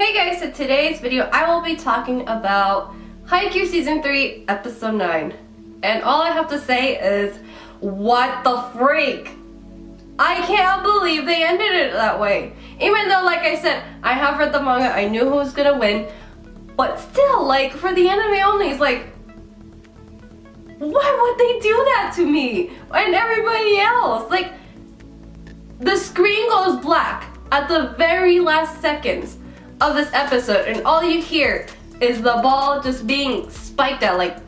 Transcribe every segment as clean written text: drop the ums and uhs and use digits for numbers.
Hey guys, so today's video I will be talking about Haikyuu Season 3 Episode 9. And all I have to say is, what the freak? I can't believe they ended it that way. Even though, like I said, I have read the manga, I knew who was gonna win. But still, like, for the anime only, it's like, why would they do that to me? And everybody else? Like, the screen goes black at the very last seconds of this episode, and all you hear is the ball just being spiked at. Like,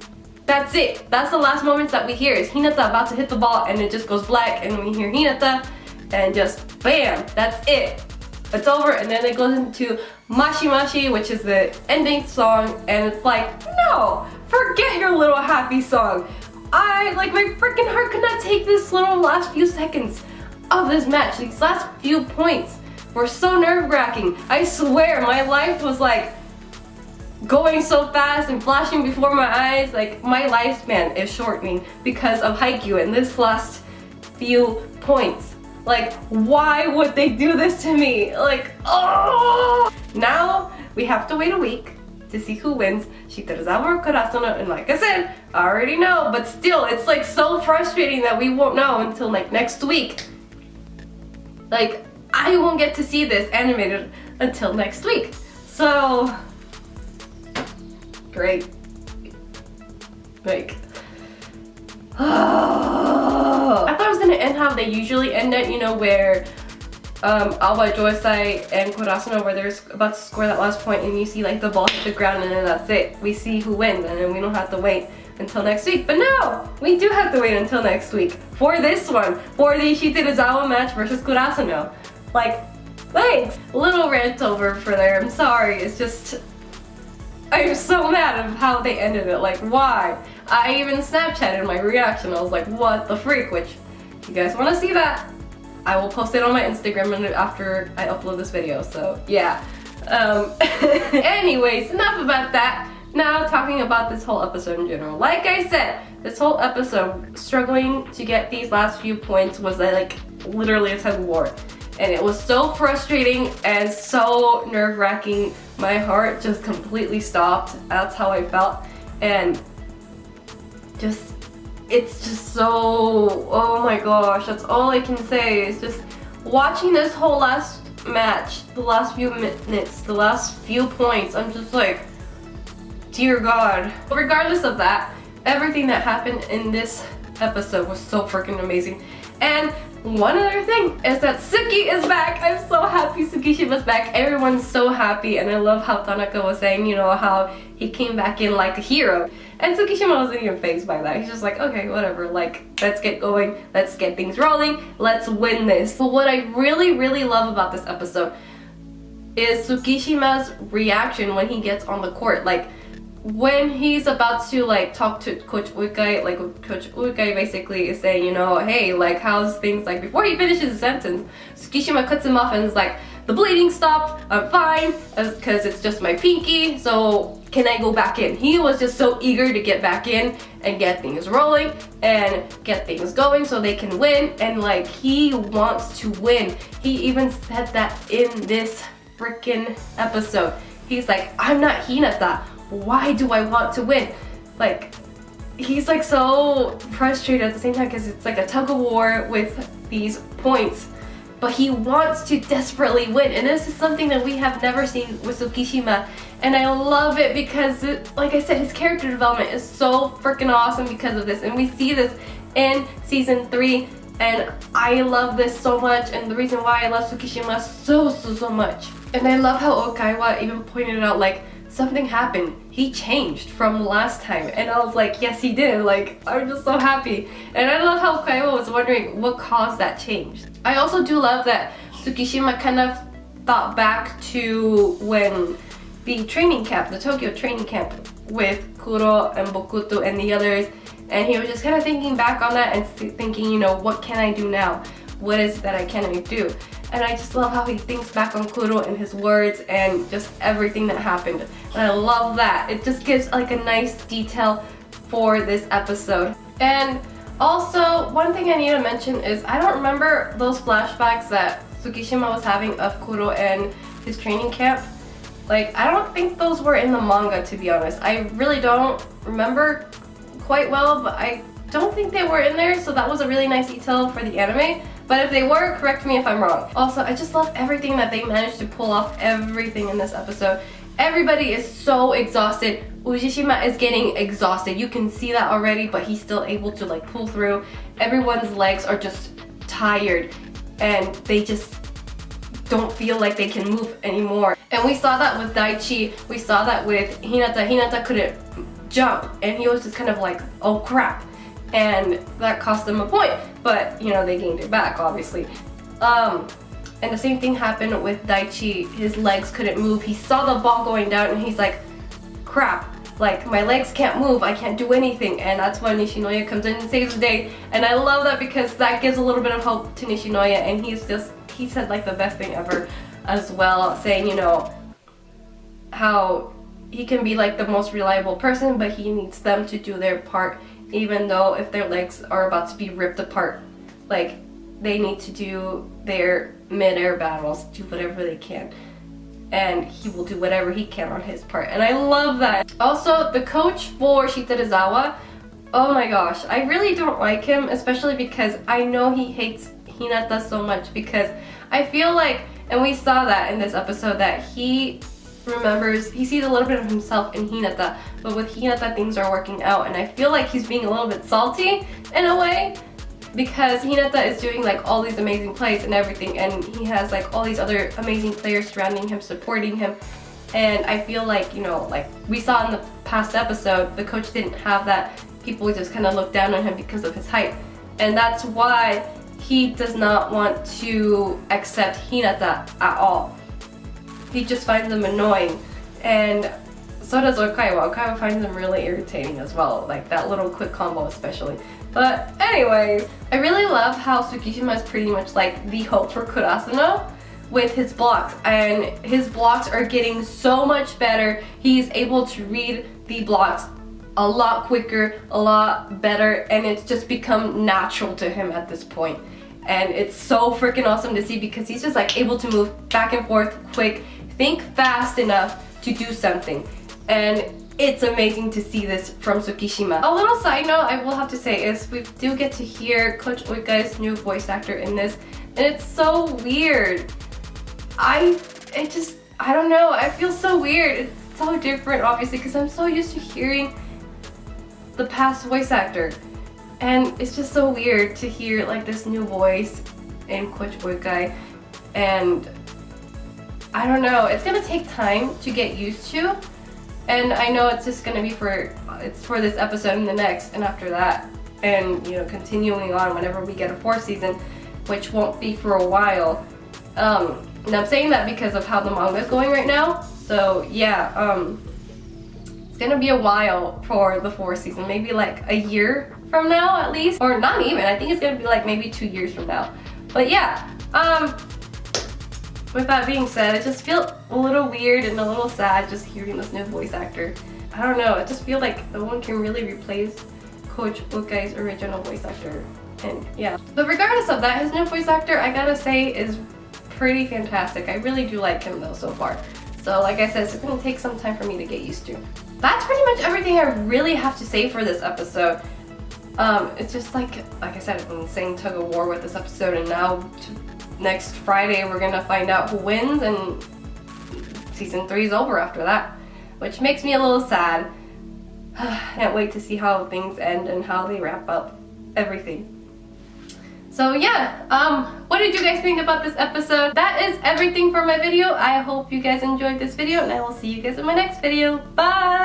that's it. That's the last moments that we hear is Hinata about to hit the ball, and it just goes black, and we hear Hinata, and just bam, that's it. It's over, and then it goes into Mashi Mashi, which is the ending song, and it's like, no, forget your little happy song. My freaking heart could not take this little last few seconds of this match. These last few points were so nerve-wracking. I swear, my life was like going so fast and flashing before my eyes. Like, my lifespan is shortening because of Haikyuu and this last few points. Like, why would they do this to me? Like, oh! Now we have to wait a week to see who wins, Shitarazawa or Kurasuno, and like I said, I already know, but still, it's like so frustrating that we won't know until like next week. Like, I won't get to see this animated until next week. So, great. Like, I thought it was gonna end how they usually end it, you know, where Awa Joysai and Kurasuno, where they're about to score that last point, and you see like the ball hit the ground, and then that's it. We see who wins, and then we don't have to wait until next week. But no, we do have to wait until next week for this one, for the Shitarazawa match versus Kurasuno. Like, thanks. Little rant over for there. I'm sorry. It's just, I'm so mad of how they ended it. Like, why? I even Snapchatted my reaction. I was like, what the freak? Which, if you guys want to see that, I will post it on my Instagram after I upload this video. So yeah. Anyways, enough about that. Now talking about this whole episode in general. Like I said, this whole episode, struggling to get these last few points was like literally a tug of war. And it was so frustrating and so nerve-wracking. My heart just completely stopped. That's how I felt. And it's just so, oh my gosh, that's all I can say. It's just watching this whole last match, the last few minutes, the last few points, I'm just like, dear God. But regardless of that, everything that happened in this episode was so freaking amazing. And one other thing is that Suki is back. I'm so happy Tsukishima's back. Everyone's so happy, and I love how Tanaka was saying, you know, how he came back in like a hero. And Tsukishima wasn't even fazed by that. He's just like, okay, whatever, like, let's get going, let's get things rolling, let's win this. But what I really, really love about this episode is Tsukishima's reaction when he gets on the court. Like, when he's about to like talk to Coach Ukai, like Coach Ukai basically is saying, you know, hey, like, how's things, like, before he finishes the sentence, Tsukishima cuts him off and is like, the bleeding stopped, I'm fine, because it's just my pinky, so can I go back in? He was just so eager to get back in and get things rolling and get things going so they can win, and like, he wants to win. He even said that in this freaking episode. He's like, I'm not Hinata. Why do I want to win? Like, he's like so frustrated at the same time because it's like a tug of war with these points, but he wants to desperately win, and this is something that we have never seen with Tsukishima, and I love it because like I said, his character development is so freaking awesome because of this, and we see this in season 3, and I love this so much, and the reason why I love Tsukishima so much. And I love how Okaiwa even pointed out, like, something happened. He changed from last time, and I was like, yes, he did. Like, I'm just so happy. And I love how Kaiwa was wondering what caused that change. I also do love that Tsukishima kind of thought back to when the training camp, the Tokyo training camp with Kuro and Bokuto and the others, and he was just kind of thinking back on that and thinking, you know, what can I do now? What is it that I can do? And I just love how he thinks back on Kuro and his words and just everything that happened. And I love that. It just gives like a nice detail for this episode. And also, one thing I need to mention is I don't remember those flashbacks that Tsukishima was having of Kuro and his training camp. Like, I don't think those were in the manga, to be honest. I really don't remember quite well, but I don't think they were in there, so that was a really nice detail for the anime. But if they were, correct me if I'm wrong. Also, I just love everything that they managed to pull off, everything in this episode. Everybody is so exhausted. Ujishima is getting exhausted. You can see that already, but he's still able to like pull through. Everyone's legs are just tired and they just don't feel like they can move anymore. And we saw that with Daichi. We saw that with Hinata. Hinata couldn't jump and he was just kind of like, oh crap. And that cost them a point, but you know, they gained it back, obviously. And the same thing happened with Daichi. His legs couldn't move. He saw the ball going down and he's like, crap, like my legs can't move, I can't do anything. And that's when Nishinoya comes in and saves the day. And I love that because that gives a little bit of hope to Nishinoya, and he said like the best thing ever as well, saying, you know, how he can be like the most reliable person, but he needs them to do their part, even though if their legs are about to be ripped apart. Like, they need to do their mid-air battles, do whatever they can. And he will do whatever he can on his part. And I love that. Also, the coach for Shitarizawa, oh my gosh, I really don't like him, especially because I know he hates Hinata so much, because I feel like, and we saw that in this episode, that he sees a little bit of himself in Hinata, but with Hinata things are working out, and I feel like he's being a little bit salty in a way, because Hinata is doing like all these amazing plays and everything, and he has like all these other amazing players surrounding him, supporting him. And I feel like, you know, like we saw in the past episode, the coach didn't have that. People just kind of looked down on him because of his height, and that's why he does not want to accept Hinata at all. He just finds them annoying, and so does Okaiwa. Okaiwa finds them really irritating as well, like that little quick combo especially. But anyways, I really love how Tsukishima is pretty much like the hope for Kurasuno with his blocks, and his blocks are getting so much better. He's able to read the blocks a lot quicker, a lot better, and it's just become natural to him at this point. And it's so freaking awesome to see, because he's just like able to move back and forth quick, think fast enough to do something. And it's amazing to see this from Tsukishima. A little side note I will have to say is we do get to hear Coach Oika's new voice actor in this, and it's so weird. I don't know, I feel so weird. It's so different, obviously, because I'm so used to hearing the past voice actor, and it's just so weird to hear like this new voice in Coach Oikai. And I don't know, it's gonna take time to get used to. And I know it's just gonna be for this episode and the next, and after that, and you know, continuing on whenever we get a 4th season, which won't be for a while. And I'm saying that because of how the manga is going right now. So yeah, it's gonna be a while for the 4th season, maybe like a year from now at least, or not even. I think it's gonna be like maybe 2 years from now. But yeah, with that being said, I just feel a little weird and a little sad just hearing this new voice actor. I don't know, I just feel like no one can really replace Coach Ukai's original voice actor. And yeah. But regardless of that, his new voice actor, I gotta say, is pretty fantastic. I really do like him though so far. So like I said, it's gonna take some time for me to get used to. That's pretty much everything I really have to say for this episode. It's just like I said, an insane tug of war with this episode, and now next Friday we're gonna find out who wins, and season 3 is over after that, which makes me a little sad. Can't wait to see how things end and how they wrap up everything. So yeah, what did you guys think about this episode? That is everything for my video. I hope you guys enjoyed this video, and I will see you guys in my next video. Bye!